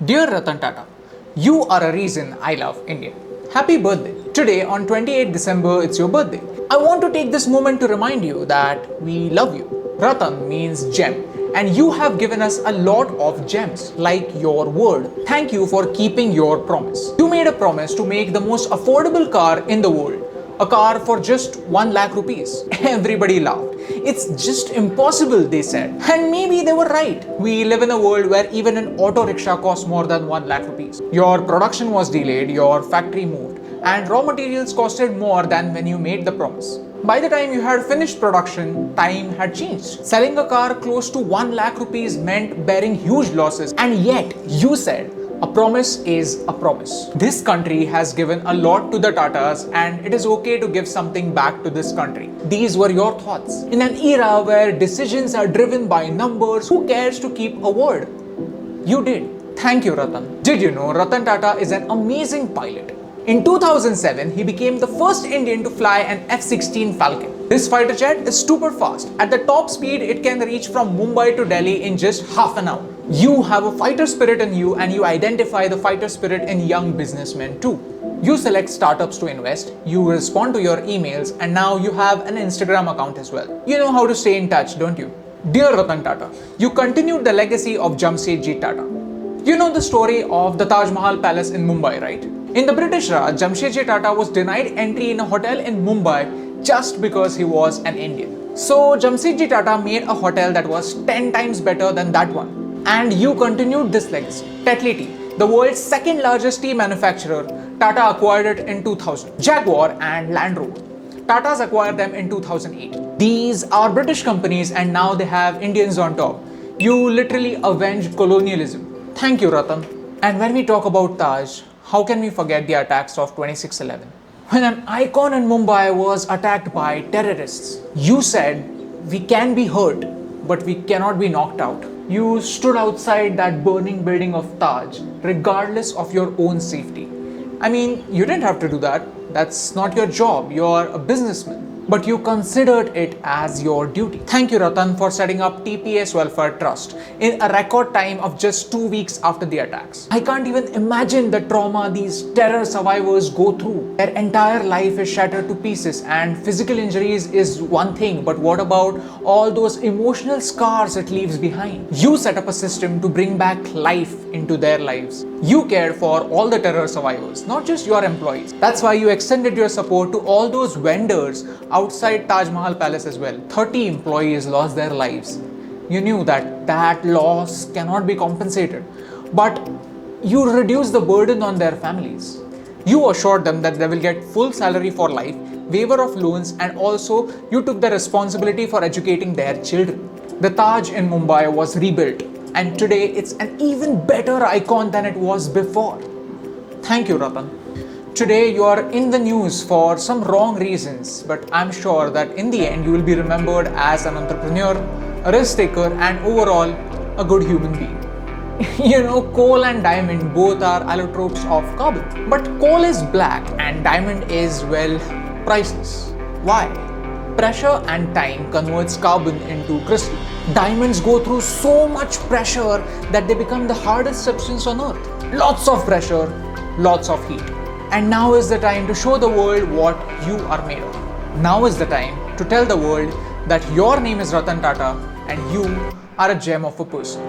Dear Ratan Tata, you are a reason I love India. Happy birthday. Today on 28 December, it's your birthday. I want to take this moment to remind you that we love you. Ratan means gem, and you have given us a lot of gems, like your word. Thank you for keeping your promise. You made a promise to make the most affordable car in the world. A car for just 1 lakh rupees. Everybody laughed. It's just impossible, they said. And maybe they were right. We live in a world where even an auto rickshaw costs more than 1 lakh rupees. Your production was delayed, your factory moved, and raw materials costed more than when you made the promise. By the time you had finished production, time had changed. Selling a car close to 1 lakh rupees meant bearing huge losses, and yet you said, a promise is a promise. This country has given a lot to the Tatas, and it is okay to give something back to this country. These were your thoughts. In an era where decisions are driven by numbers, who cares to keep a word? You did. Thank you, Ratan. Did you know Ratan Tata is an amazing pilot? In 2007, he became the first Indian to fly an F-16 Falcon. This fighter jet is super fast. At the top speed, it can reach from Mumbai to Delhi in just half an hour. You have a fighter spirit in you, and you identify the fighter spirit in young businessmen too. You select startups to invest, you respond to your emails, and now you have an Instagram account as well. You know how to stay in touch, don't you? Dear Ratan Tata, you continued the legacy of Jamsetji Tata. You know the story of the Taj Mahal Palace in Mumbai, right? In the British Raj, Jamsetji Tata was denied entry in a hotel in Mumbai just because he was an Indian. So Jamsetji Tata made a hotel that was 10 times better than that one. And you continued this legacy. Tetley Tea, the world's second largest tea manufacturer, Tata acquired it in 2000. Jaguar and Land Rover, Tata's acquired them in 2008. These are British companies, and now they have Indians on top. You literally avenged colonialism. Thank you, Ratan. And when we talk about Taj, how can we forget the attacks of 26/11? When an icon in Mumbai was attacked by terrorists, you said, we can be hurt, but we cannot be knocked out. You stood outside that burning building of Taj, regardless of your own safety. I mean, you didn't have to do that. That's not your job. You're a businessman. But you considered it as your duty. Thank you, Ratan, for setting up TPS Welfare Trust in a record time of just 2 weeks after the attacks. I can't even imagine the trauma these terror survivors go through. Their entire life is shattered to pieces, and physical injuries is one thing, but what about all those emotional scars it leaves behind? You set up a system to bring back life into their lives. You cared for all the terror survivors, not just your employees. That's why you extended your support to all those vendors outside Taj Mahal Palace as well. 30 employees lost their lives. You knew that loss cannot be compensated, but you reduced the burden on their families. You assured them that they will get full salary for life, waiver of loans, and also you took the responsibility for educating their children. The Taj in Mumbai was rebuilt, and today it's an even better icon than it was before. Thank you, Ratan. Today you are in the news for some wrong reasons, but I'm sure that in the end you will be remembered as an entrepreneur, a risk taker, and overall a good human being. You know, coal and diamond both are allotropes of carbon, but coal is black and diamond is, well, priceless. Why? Pressure and time converts carbon into crystal. Diamonds go through so much pressure that they become the hardest substance on earth. Lots of pressure, lots of heat. And now is the time to show the world what you are made of. Now is the time to tell the world that your name is Ratan Tata and you are a gem of a person.